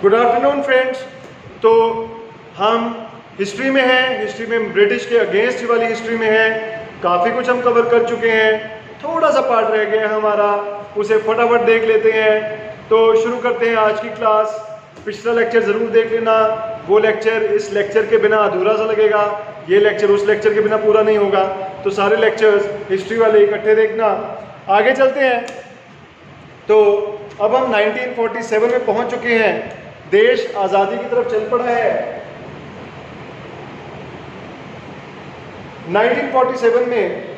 Good afternoon friends. तो हम history में हैं, हिस्ट्री में ब्रिटिश के अगेंस्ट वाली हिस्ट्री में हैं। काफ़ी कुछ हम कवर कर चुके हैं, थोड़ा सा पार्ट रह गया हमारा, उसे फटाफट देख लेते हैं। तो शुरू करते हैं आज की क्लास। पिछला लेक्चर ज़रूर देख लेना, वो लेक्चर इस लेक्चर के बिना अधूरा सा लगेगा, ये लेक्चर उस लेक्चर के बिना पूरा नहीं होगा। तो सारे लेक्चर्स हिस्ट्री वाले इकट्ठे देखना। आगे चलते हैं। तो अब हम 1947 में पहुंच चुके हैं, देश आज़ादी की तरफ चल पड़ा है। 1947 में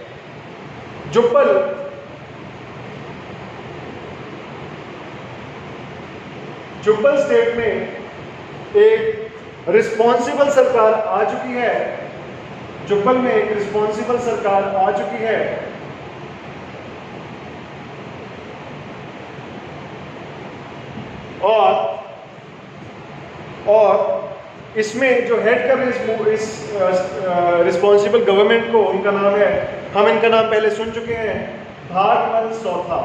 जुब्बल स्टेट में एक रिस्पॉन्सिबल सरकार आ चुकी है। जुब्बल में एक रिस्पॉन्सिबल सरकार आ चुकी है और इसमें जो हेड कर इस रिस्पॉन्सिबल गवर्नमेंट को, उनका नाम है, हम इनका नाम पहले सुन चुके हैं, भागमल चौथा।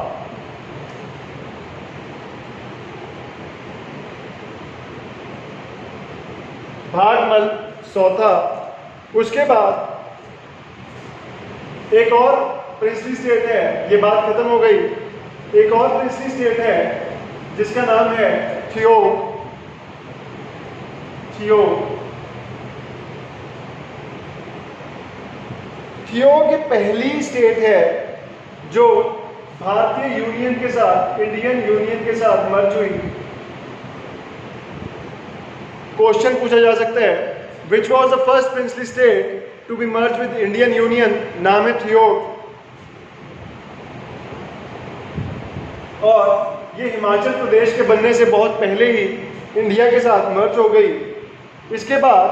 भागमल चौथा। उसके बाद एक और प्रिंसली स्टेट है, ये बात खत्म हो गई। एक और प्रिंसली स्टेट है जिसका नाम है थियोग। थियोग ये पहली स्टेट है जो भारतीय यूनियन के साथ, इंडियन यूनियन के साथ मर्ज हुई। क्वेश्चन पूछा जा सकता है, which was the first princely state to be merge with Indian Union? नाम है थियोग। और ये हिमाचल प्रदेश के बनने से बहुत पहले ही इंडिया के साथ मर्ज हो गई। इसके बाद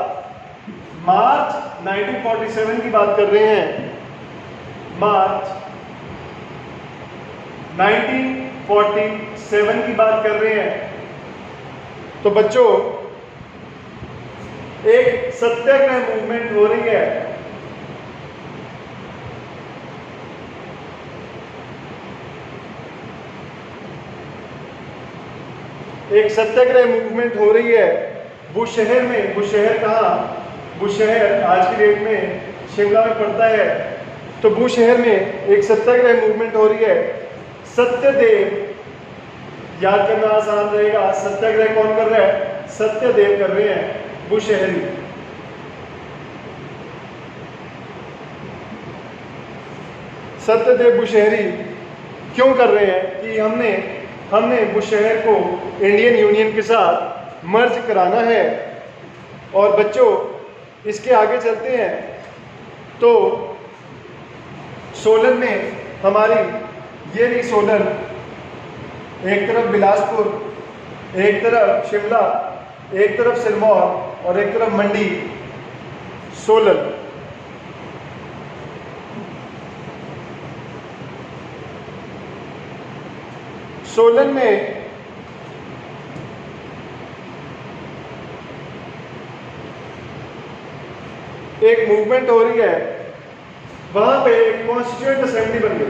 मार्च 1947 की बात कर रहे हैं। मार्च 1947 की बात कर रहे हैं। तो बच्चों, एक सत्याग्रह मूवमेंट हो रही है। एक सत्याग्रह मूवमेंट हो रही है बुशहर में। बुशहर कहाँ? बुशहर आज की डेट में शिमला में पड़ता है। तो बुशहर में एक सत्याग्रह मूवमेंट हो रही है। सत्यदेव, याद करना आसान रहेगा। सत्याग्रह कौन कर रहा है? सत्यदेव कर रहे हैं, बुशहरी। सत्यदेव बुशहरी क्यों कर रहे हैं? कि हमने बुशहर को इंडियन यूनियन के साथ मर्ज कराना है। और बच्चों, इसके आगे चलते हैं तो सोलन में हमारी, ये रही सोलन, एक तरफ बिलासपुर, एक तरफ शिमला, एक तरफ सिरमौर और एक तरफ मंडी। सोलन। सोलन में एक मूवमेंट हो रही है, वहां पे कॉन्स्टिट्यूएंट असेंबली बन गई।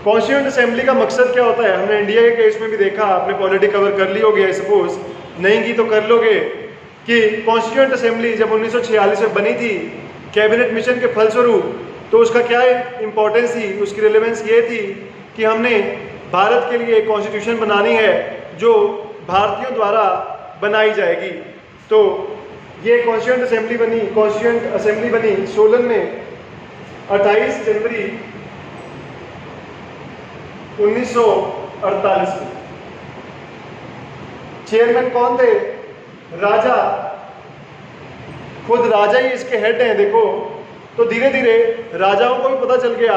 कॉन्स्टिट्यूएंट असेंबली का मकसद क्या होता है? हमने इंडिया के केस में भी देखा, आपने पॉलिटी कवर कर ली होगी, आई सपोज, नहीं की तो कर लोगे, कि कॉन्स्टिट्यूएंट असेंबली जब 1946 में बनी थी कैबिनेट मिशन के फलस्वरूप, तो उसका क्या इंपॉर्टेंस थी, उसकी रिलेवेंस ये थी कि हमने भारत के लिए एक कॉन्स्टिट्यूशन बनानी है जो भारतीयों द्वारा बनाई जाएगी। तो ये कॉन्स्टिट्यूएंट असेंबली बनी सोलन में 28 जनवरी 1948 में। चेयरमैन कौन थे? राजा, खुद राजा ही इसके हेड हैं। देखो, तो धीरे धीरे राजाओं को भी पता चल गया,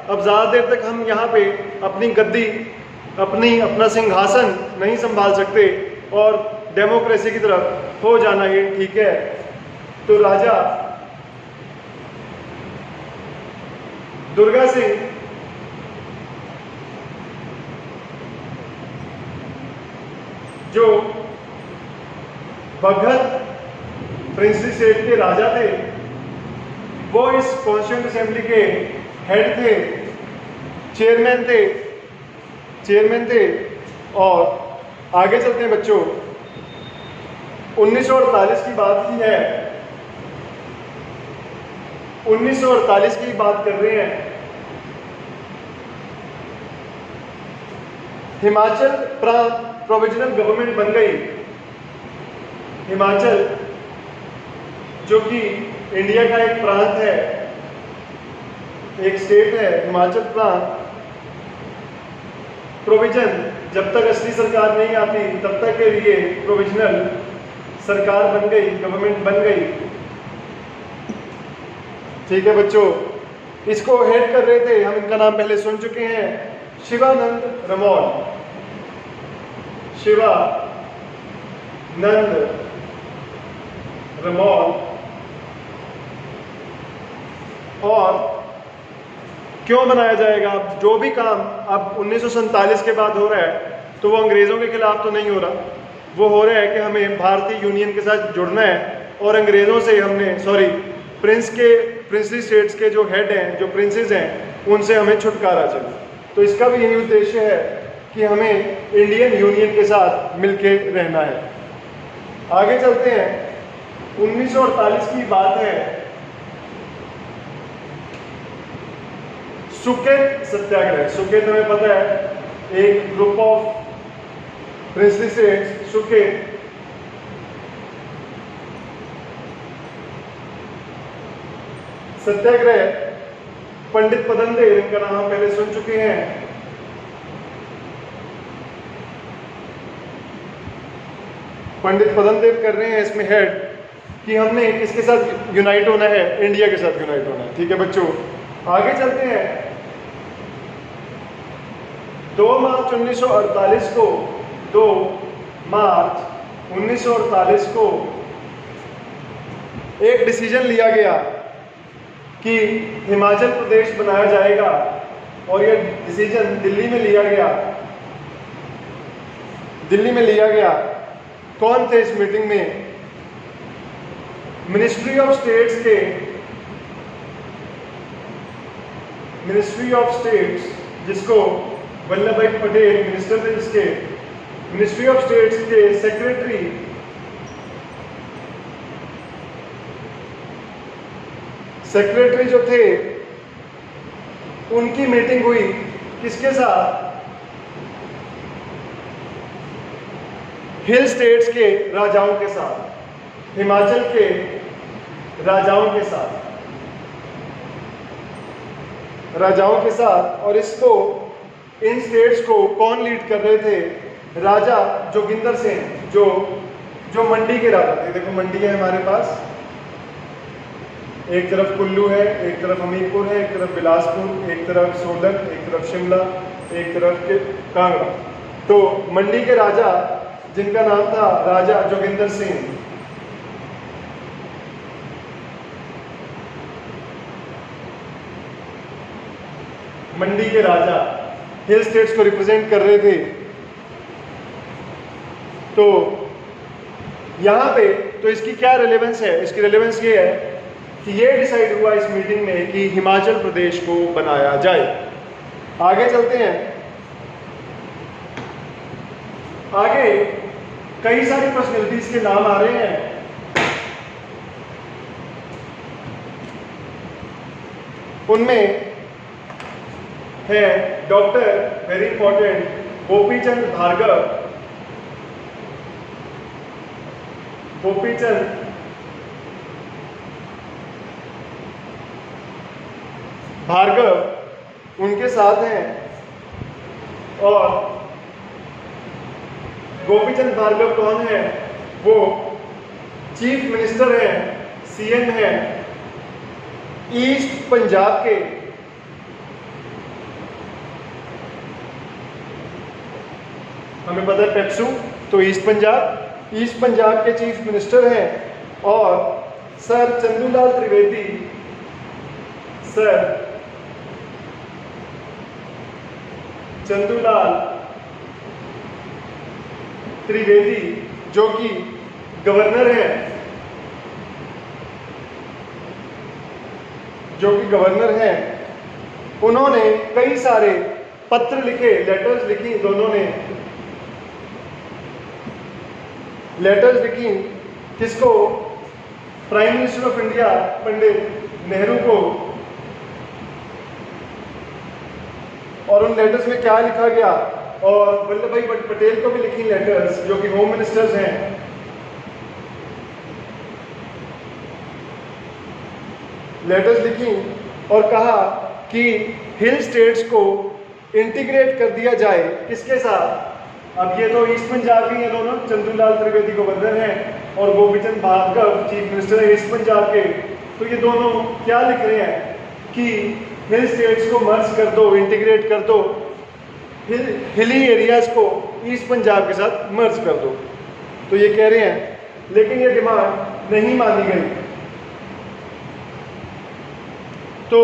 अब ज़्यादा देर तक हम यहाँ पे अपनी गद्दी, अपना सिंहासन नहीं संभाल सकते और डेमोक्रेसी की तरफ हो जाना ही ठीक है। तो राजा दुर्गा सिंह जो भगत प्रिंसली स्टेट के राजा थे, वो इस कॉन्स्टिट्यूएंट असेंबली के हेड थे, चेयरमैन थे। और आगे चलते हैं बच्चों, 1948 की बात की है, 1948 की बात कर रहे हैं। हिमाचल प्रांत प्रोविजनल गवर्नमेंट बन गई। हिमाचल जो कि इंडिया का एक प्रांत है, एक स्टेट है, हिमाचल प्रांत प्रोविजन, जब तक असली सरकार नहीं आती तब तक के लिए प्रोविजनल सरकार बन गई, गवर्नमेंट बन गई। ठीक है बच्चों, इसको हेड कर रहे थे, हम इनका नाम पहले सुन चुके हैं, शिवानंद रमौल। शिवानंद रमौल। और क्यों बनाया जाएगा? अब जो भी काम अब 1947 के बाद हो रहा है तो वो अंग्रेज़ों के खिलाफ तो नहीं हो रहा, वो हो रहा है कि हमें भारतीय यूनियन के साथ जुड़ना है और अंग्रेज़ों से हमने प्रिंसली स्टेट्स के जो हेड हैं, जो प्रिंसेस हैं, उनसे हमें छुटकारा चाहिए। तो इसका भी यही उद्देश्य है कि हमें इंडियन यूनियन के साथ मिलके रहना है। आगे चलते हैं, 1948 की बात है, सुकेत सत्याग्रह। सुकेत हमें पता है, एक group of princely states, Suket. सत्याग्रह, पंडित पदम देव, इनका नाम हम पहले सुन चुके हैं। पंडित पदम देव कर रहे हैं इसमें हेड कि हमने किसके साथ यूनाइट होना है, इंडिया के साथ यूनाइट होना है। ठीक है बच्चों, आगे चलते हैं। 2 मार्च 1948 को 2 मार्च 1948 को एक डिसीजन लिया गया कि हिमाचल प्रदेश बनाया जाएगा, और यह डिसीजन दिल्ली में लिया गया। दिल्ली में लिया गया। कौन थे इस मीटिंग में? मिनिस्ट्री ऑफ स्टेट्स, जिसको वल्लभ भाई पटेल मिनिस्टर थे, जिसके मिनिस्ट्री ऑफ स्टेट्स के सेक्रेटरी जो थे, उनकी मीटिंग हुई किसके साथ? हिल स्टेट्स के राजाओं के साथ, हिमाचल के राजाओं के साथ। और इसको, इन स्टेट्स को कौन लीड कर रहे थे? राजा जोगिंदर सिंह, जो मंडी के राजा थे। देखो मंडी है हमारे पास, एक तरफ कुल्लू है, एक तरफ हमीरपुर है, एक तरफ बिलासपुर, एक तरफ सोलन, एक तरफ शिमला, एक तरफ कांगड़ा। तो मंडी के राजा, जिनका नाम था राजा जोगिंदर सिंह, मंडी के राजा हिल स्टेट्स को रिप्रेजेंट कर रहे थे। तो यहां पे तो इसकी क्या रिलेवेंस है? इसकी रिलेवेंस ये है कि ये डिसाइड हुआ इस मीटिंग में कि हिमाचल प्रदेश को बनाया जाए। आगे चलते हैं। आगे कई सारी पर्सनैलिटीज के नाम आ रहे हैं। उनमें है doctor, very important, Gopichand Bhargava. उनके साथ हैं। और गोपीचंद भार्गव कौन है? वो चीफ मिनिस्टर हैं, सीएम हैं ईस्ट पंजाब के। हमें पता है पेप्सू, तो ईस्ट पंजाब के चीफ मिनिस्टर हैं। और सर चंदूलाल त्रिवेदी जो कि गवर्नर हैं जो कि गवर्नर हैं, उन्होंने कई सारे पत्र लिखे, लेटर्स लिखी, दोनों ने लेटर्स लिखी। किसको? Prime minister of India Pandit Nehru को। और उन लेटर्स में क्या लिखा गया? और वल्लभ भाई पटेल को भी लिखी लेटर्स, जो कि होम मिनिस्टर्स हैं। लेटर्स लिखी और कहा कि हिल स्टेट्स को इंटीग्रेट कर दिया जाए। किसके साथ? अब ये तो ईस्ट पंजाब के हैं दोनों, चंद्रूलाल त्रिवेदी गवर्नर हैं और गोपीचंद भार्गव चीफ मिनिस्टर है ईस्ट पंजाब के। तो ये दोनों क्या लिख रहे हैं कि हिल स्टेट्स को मर्ज कर दो, इंटीग्रेट कर दो, हिली एरियाज को ईस्ट पंजाब के साथ मर्ज कर दो। तो ये कह रहे हैं, लेकिन ये डिमांड नहीं मानी गई। तो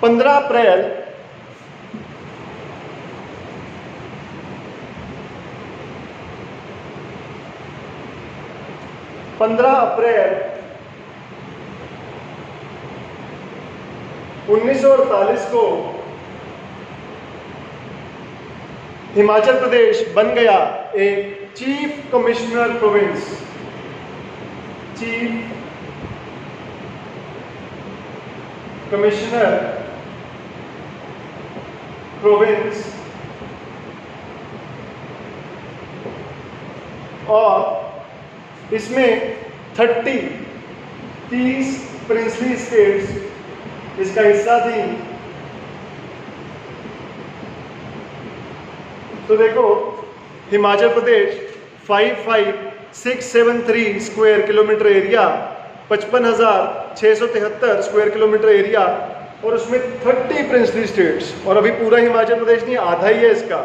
15 अप्रैल 1948 को हिमाचल प्रदेश बन गया एक chief commissioner province, chief commissioner province. और इसमें 30 प्रिंसली स्टेट्स इसका हिस्सा थी। तो देखो, Himachal Pradesh 55,673 square kilometre area, 55,673 square kilometre area, और उसमें 30 प्रिंसली स्टेट्स। और अभी पूरा हिमाचल प्रदेश नहीं, आधा ही है इसका,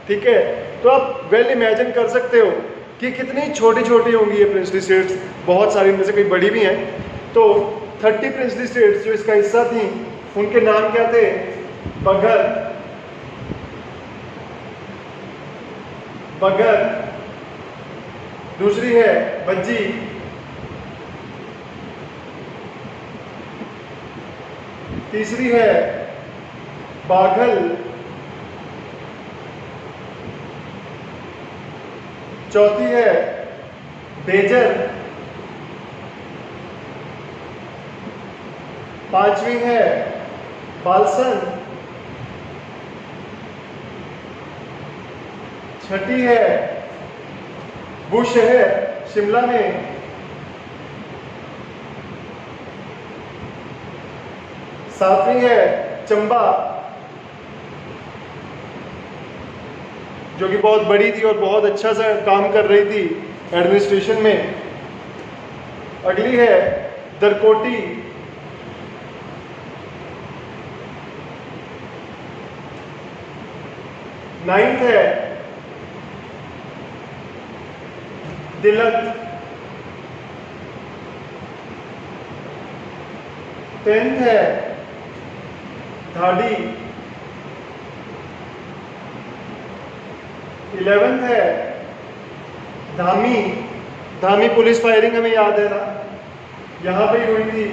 ठीक है। तो आप वेल इमेजिन कर सकते हो कि कितनी छोटी छोटी होंगी ये प्रिंसली स्टेट्स, बहुत सारी, इनमें से कई बड़ी भी हैं। तो 30 प्रिंसली स्टेट्स जो इसका हिस्सा थी, उनके नाम क्या थे? बगर, दूसरी है बज्जी, तीसरी है बाघल, चौथी है बेजर, पांचवी है बालसन, छठी है बुशहर शिमला में, सातवीं है चंबा जो कि बहुत बड़ी थी और बहुत अच्छा सा काम कर रही थी एडमिनिस्ट्रेशन में। अगली है दरकोटी, नाइन्थ है दिलत, 10th है धाड़ी, 11th है धामी। धामी पुलिस फायरिंग हमें याद है ना, यहाँ पे ही हुई थी,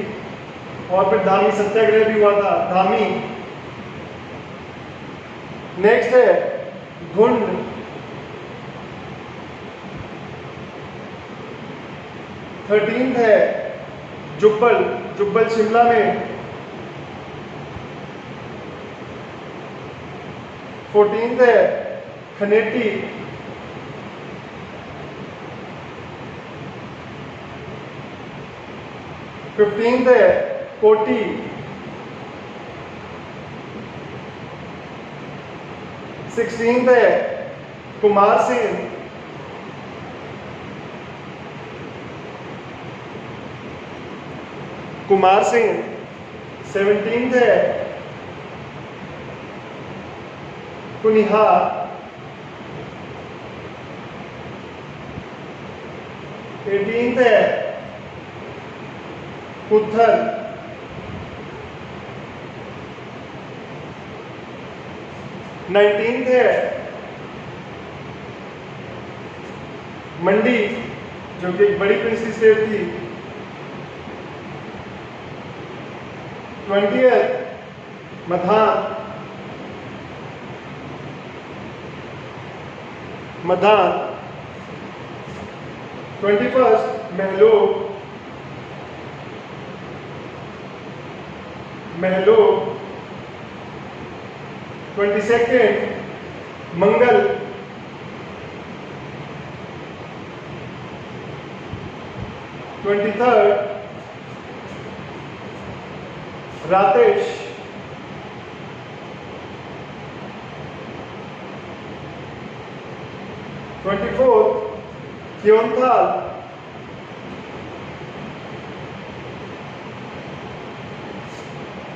और फिर धामी सत्याग्रह भी हुआ था, धामी। नेक्स्ट है घुंड, थर्टीन्थ है जुब्बल, जुब्बल शिमला में, 14th है खनेटी, 15th है कोटी, 16th है कुमारसेन, 17th है कुनिहार, 18th है पुत्थर, 19th है मंडी जो कि एक बड़ी प्रिंसली स्टेट थी, 20th मधान, मधान। 21st Mahlog, Mahlog. 22nd मंगल, 23rd रातेश, 24th क्योंथाल,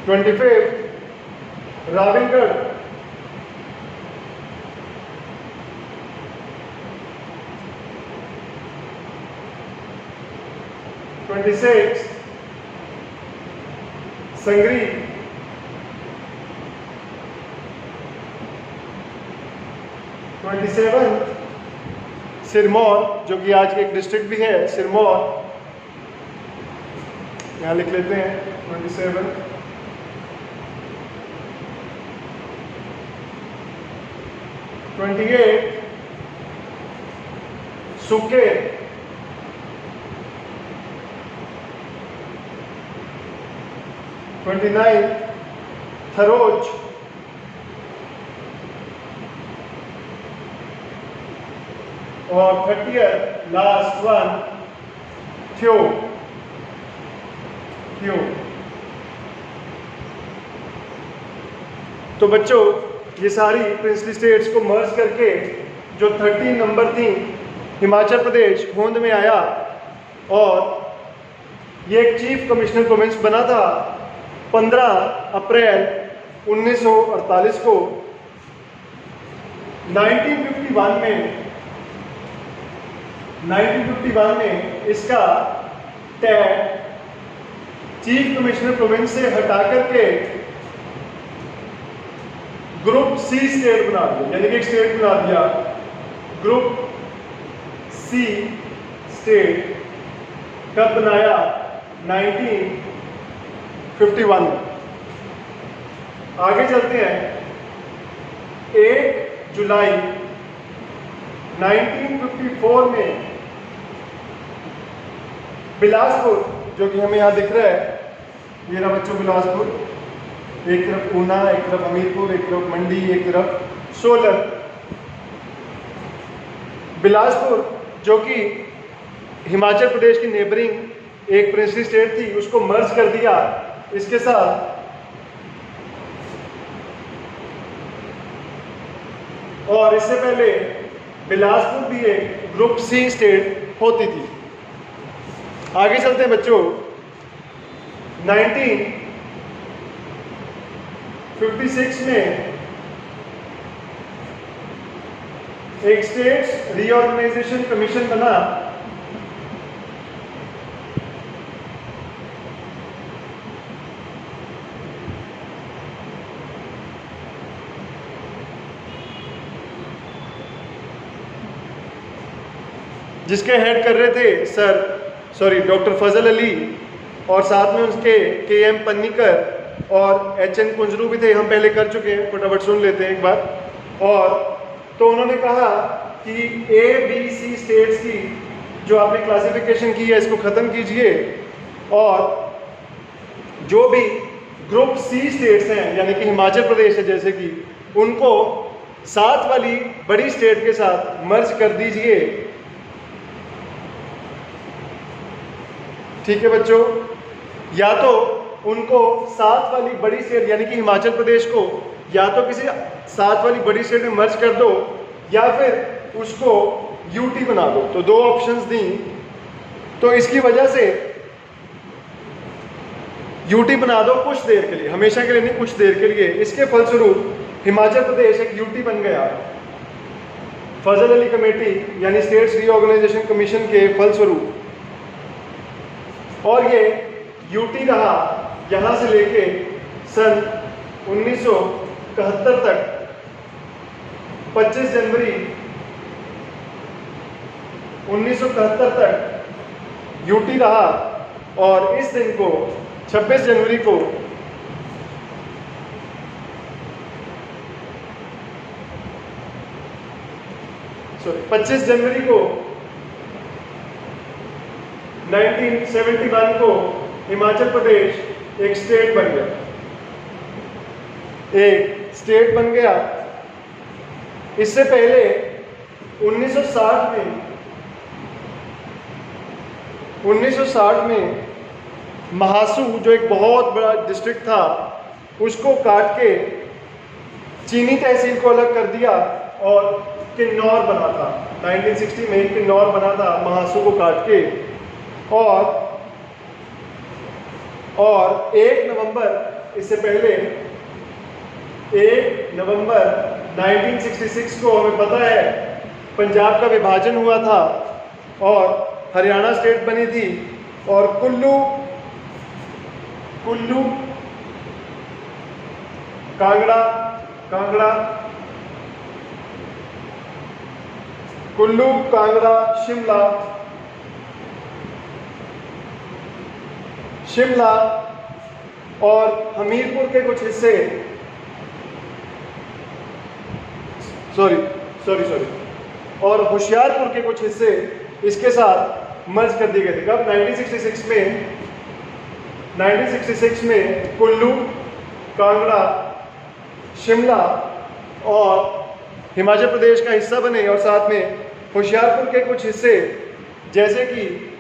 25th राविंगढ़, 26th संगरी, 27th Sirmaur, जो कि आज की एक डिस्ट्रिक्ट भी है सिरमौर, यहाँ लिख लेते हैं 27। 28 सुकेर, 29 थरोच, और 30th लास्ट वन थ्यो, थ्यो। तो बच्चों ये सारी प्रिंसली स्टेट्स को मर्ज करके जो 13 नंबर थी हिमाचल प्रदेश होंद में आया, और ये एक चीफ कमिश्नर प्रोविंस बना था 15 अप्रैल 1948 को। 1951 में इसका टैग चीफ कमिश्नर प्रोविंस से हटा करके ग्रुप सी स्टेट बना दिया, यानी कि एक स्टेट बना दिया ग्रुप सी स्टेट। कब बनाया? 1951 में। आगे चलते हैं। 1 जुलाई 1954 में बिलासपुर, जो कि हमें यहाँ दिख रहा है, ये रहा बच्चों बिलासपुर, एक तरफ ऊना, एक तरफ हमीरपुर, एक तरफ मंडी, एक तरफ सोलन। बिलासपुर जो कि हिमाचल प्रदेश की नेबरिंग एक प्रिंसली स्टेट थी, उसको मर्ज कर दिया इसके साथ। और इससे पहले बिलासपुर भी एक ग्रुप सी स्टेट होती थी। आगे चलते हैं बच्चों। 1956 में एक स्टेट रीऑर्गेनाइजेशन कमीशन बना, जिसके हेड कर रहे थे डॉक्टर फजल अली, और साथ में उसके KM पन्नीकर और HN कुंजरू भी थे। हम पहले कर चुके हैं, फटाफट सुन लेते हैं एक बार। और तो उन्होंने कहा कि ABC स्टेट्स की जो आपने क्लासिफिकेशन की है इसको ख़त्म कीजिए, और जो भी ग्रुप सी स्टेट्स हैं यानी कि हिमाचल प्रदेश है जैसे कि, उनको साथ वाली बड़ी स्टेट के साथ मर्ज कर दीजिए। ठीक है बच्चों, या तो उनको साथ वाली बड़ी स्टेट यानी कि हिमाचल प्रदेश को या तो किसी साथ वाली बड़ी स्टेट में मर्ज कर दो, या फिर उसको UT बना दो। तो दो ऑप्शंस दी। तो इसकी वजह से UT बना दो कुछ देर के लिए, हमेशा के लिए नहीं, कुछ देर के लिए। इसके फलस्वरूप हिमाचल प्रदेश एक UT बन गया। फजल अली कमेटी यानी स्टेट्स रीऑर्गेनाइजेशन कमीशन के फलस्वरूप। और ये UT रहा यहाँ से लेके सन 1971 तक। 25 जनवरी 1971 तक UT रहा, और इस दिन को 26 जनवरी को 25 जनवरी को 1971 को हिमाचल प्रदेश एक स्टेट बन गया, एक स्टेट बन गया। इससे पहले 1960 में महासू जो एक बहुत बड़ा डिस्ट्रिक्ट था उसको काट के चीनी तहसील को अलग कर दिया और किन्नौर बना था। 1960 में किन्नौर बना था महासू को काट के। और 1 नवंबर, इससे पहले 1 नवंबर 1966 को हमें पता है पंजाब का विभाजन हुआ था और हरियाणा स्टेट बनी थी और कुल्लू कांगड़ा शिमला और हमीरपुर के कुछ हिस्से और होशियारपुर के कुछ हिस्से इसके साथ मर्ज कर दिए गए थे। कब? 1966 में कुल्लू, कांगड़ा, शिमला और हिमाचल प्रदेश का हिस्सा बने और साथ में होशियारपुर के कुछ हिस्से, जैसे कि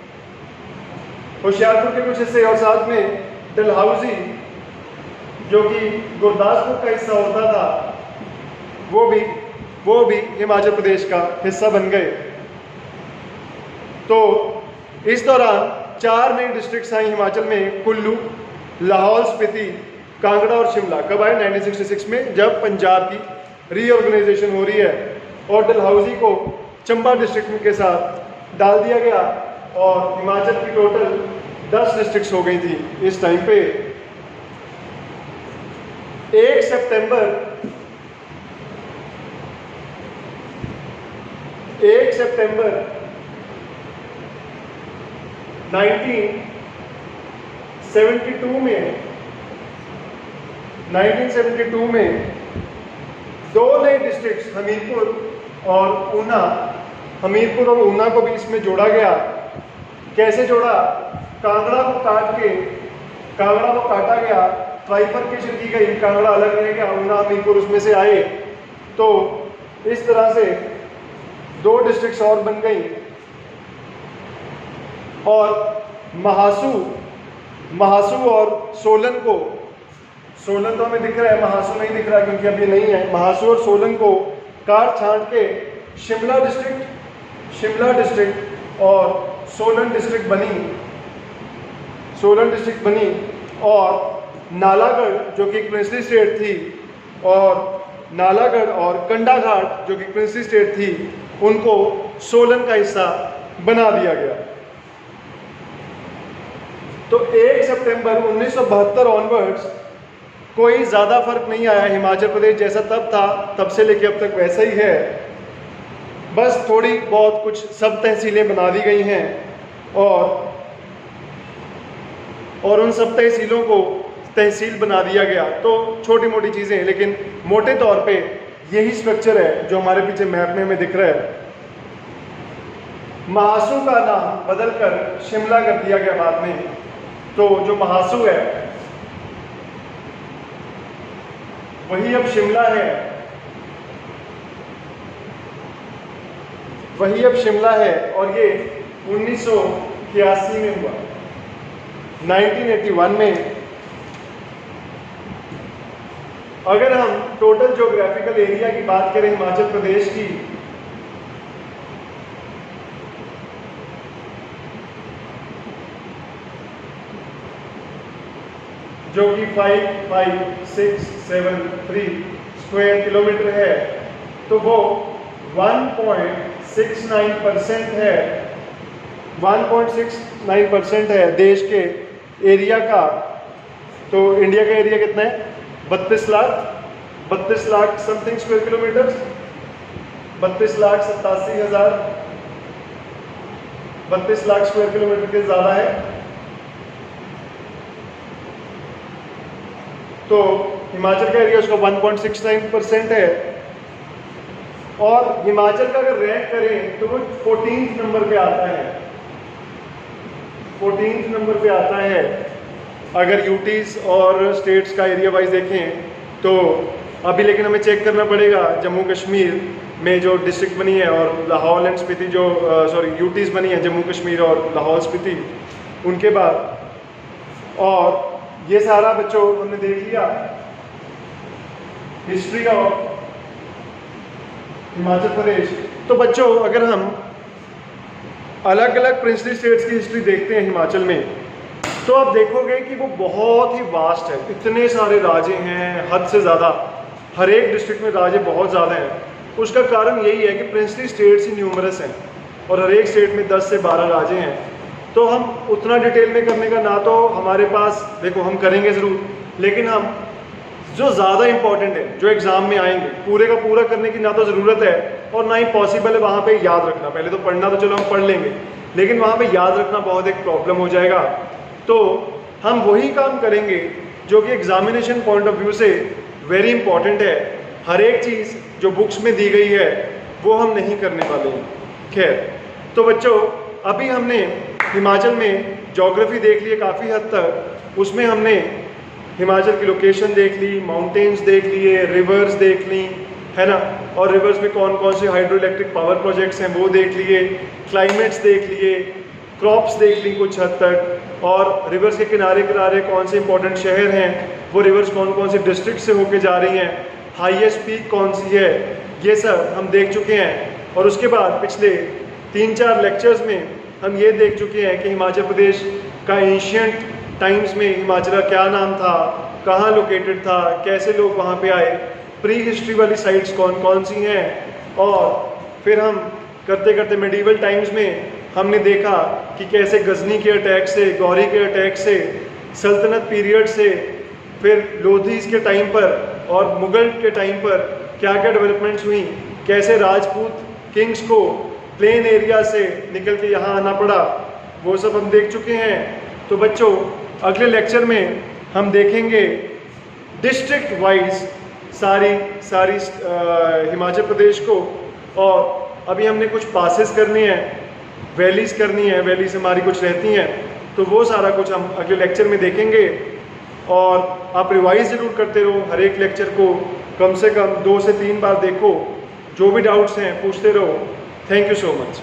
होशियारपुर के कुछ हिस्से और साथ में डलहौजी जो कि गुरदासपुर का हिस्सा होता था, वो भी हिमाचल प्रदेश का हिस्सा बन गए। तो इस दौरान 4 नई डिस्ट्रिक्ट्स आई हिमाचल में, कुल्लू, लाहौल स्पीति, कांगड़ा और शिमला। कब आए? 1966 में, जब पंजाब की रीऑर्गेनाइजेशन हो रही है और डलहौजी को चंबा डिस्ट्रिक्ट के साथ डाल दिया गया और हिमाचल की टोटल 10 डिस्ट्रिक्ट्स हो गई थी इस टाइम पे। 1 सितंबर 1972 में 2 नए डिस्ट्रिक्ट्स हमीरपुर और ऊना को भी इसमें जोड़ा गया। कैसे जोड़ा? कांगड़ा को काटा गया, ट्राइफरकेशन की गई, कांगड़ा अलग रह गया, ऊना हमीरपुर उसमें से आए। तो इस तरह से 2 डिस्ट्रिक्ट्स और बन गई। और महासू और सोलन तो हमें दिख रहा है, महासू नहीं दिख रहा क्योंकि अभी नहीं है। महासू और सोलन को काट छांट के शिमला डिस्ट्रिक्ट और सोलन डिस्ट्रिक्ट बनी और नालागढ़ जो कि एक प्रिंसली स्टेट थी और नालागढ़ और कंडाघाट जो कि प्रिंसली स्टेट थी, उनको सोलन का हिस्सा बना दिया गया। तो 1 सितंबर 1972 ऑनवर्ड्स कोई ज़्यादा फर्क नहीं आया। हिमाचल प्रदेश जैसा तब था, तब से लेके अब तक वैसा ही है। बस थोड़ी बहुत कुछ सब तहसीलें बना दी गई हैं और उन सब तहसीलों को तहसील बना दिया गया। तो छोटी मोटी चीज़ें, लेकिन मोटे तौर पे यही स्ट्रक्चर है जो हमारे पीछे मैप में हमें दिख रहा है। महासू का नाम बदलकर शिमला कर दिया गया बाद में। तो जो महासू है वही अब शिमला है और ये 1981 में हुआ। 1981 में अगर हम टोटल ज्योग्राफिकल एरिया की बात करें हिमाचल प्रदेश की, जो कि 55673 स्क्वायर किलोमीटर है, तो वो 1.69% है। 1.69% है देश के एरिया का। तो इंडिया का एरिया कितना है? 32 lakh something square kilometre, 32,87,000, 32 lakh square kilometre के ज़्यादा है। तो हिमाचल का एरिया उसका 1.69% है और हिमाचल का अगर रैंक करें तो वो 14th नंबर पे आता है, 14th नंबर पे आता है। अगर यूटीज़ और स्टेट्स का एरिया वाइज देखें तो अभी लेकिन हमें चेक करना पड़ेगा जम्मू कश्मीर में जो डिस्ट्रिक्ट बनी है और लाहौल एंड स्पीति जो यूटीज़ बनी है जम्मू कश्मीर और लाहौल स्पीति, उनके बाद। और ये सारा बच्चों हमने देख लिया हिस्ट्री ऑफ हिमाचल प्रदेश। तो बच्चों अगर हम अलग अलग प्रिंसली स्टेट्स की हिस्ट्री देखते हैं हिमाचल में, तो आप देखोगे कि वो बहुत ही वास्ट है, इतने सारे राजे हैं हद से ज़्यादा, हर एक डिस्ट्रिक्ट में राजे बहुत ज़्यादा हैं। उसका कारण यही है कि प्रिंसली स्टेट्स ही न्यूमरस हैं और हर एक स्टेट में 10 से 12 राजे हैं। तो हम उतना डिटेल में करने का ना तो हमारे पास, देखो हम करेंगे ज़रूर, लेकिन हम जो ज़्यादा इंपॉर्टेंट है जो एग्ज़ाम में आएंगे पूरे का पूरा करने की ना तो ज़रूरत है और ना ही पॉसिबल है वहाँ पे याद रखना। पहले तो पढ़ना तो चलो हम पढ़ लेंगे, लेकिन वहाँ पे याद रखना बहुत एक प्रॉब्लम हो जाएगा। तो हम वही काम करेंगे जो कि एग्जामिनेशन पॉइंट ऑफ व्यू से वेरी इंपॉर्टेंट है। हर एक चीज़ जो बुक्स में दी गई है वो हम नहीं करने वाले हैं। खैर, तो बच्चों अभी हमने हिमाचल में ज्योग्राफी देख ली है काफ़ी हद तक, उसमें हमने हिमाचल की लोकेशन देख ली, माउंटेन्स देख लिए, रिवर्स देख ली, है ना, और रिवर्स में कौन कौन से हाइड्रो इलेक्ट्रिक पावर प्रोजेक्ट्स हैं वो देख लिए, क्लाइमेट्स देख लिए, क्रॉप्स देख ली कुछ हद तक, और रिवर्स के किनारे किनारे कौन से इंपॉर्टेंट शहर हैं, वो रिवर्स कौन कौन से डिस्ट्रिक्ट से होके जा रही हैं, हाईएस्ट पीक कौन सी है, ये सब हम देख चुके हैं। और उसके बाद पिछले 3-4 लेक्चर्स में हम ये देख चुके हैं कि हिमाचल प्रदेश का एंशियंट टाइम्स में हिमाचल का क्या नाम था, कहाँ लोकेटेड था, कैसे लोग वहाँ पे आए, प्री हिस्ट्री वाली साइट्स कौन कौन सी हैं, और फिर हम करते करते मेडिवल टाइम्स में हमने देखा कि कैसे गजनी के अटैक से, गौरी के अटैक से, सल्तनत पीरियड से, फिर लोधीज़ के टाइम पर और मुग़ल के टाइम पर क्या क्या डेवलपमेंट्स हुई, कैसे राजपूत किंग्स को प्लेन एरिया से निकल के यहाँ आना पड़ा, वो सब हम देख चुके हैं। तो बच्चों अगले लेक्चर में हम देखेंगे डिस्ट्रिक्ट वाइज सारी हिमाचल प्रदेश को, और अभी हमने कुछ पासेस करने हैं, वैलीज़ करनी है, वैलीज हमारी कुछ रहती हैं, तो वो सारा कुछ हम अगले लेक्चर में देखेंगे। और आप रिवाइज ज़रूर करते रहो, हर एक लेक्चर को कम से कम 2 से 3 बार देखो, जो भी डाउट्स हैं पूछते रहो। Thank you so much.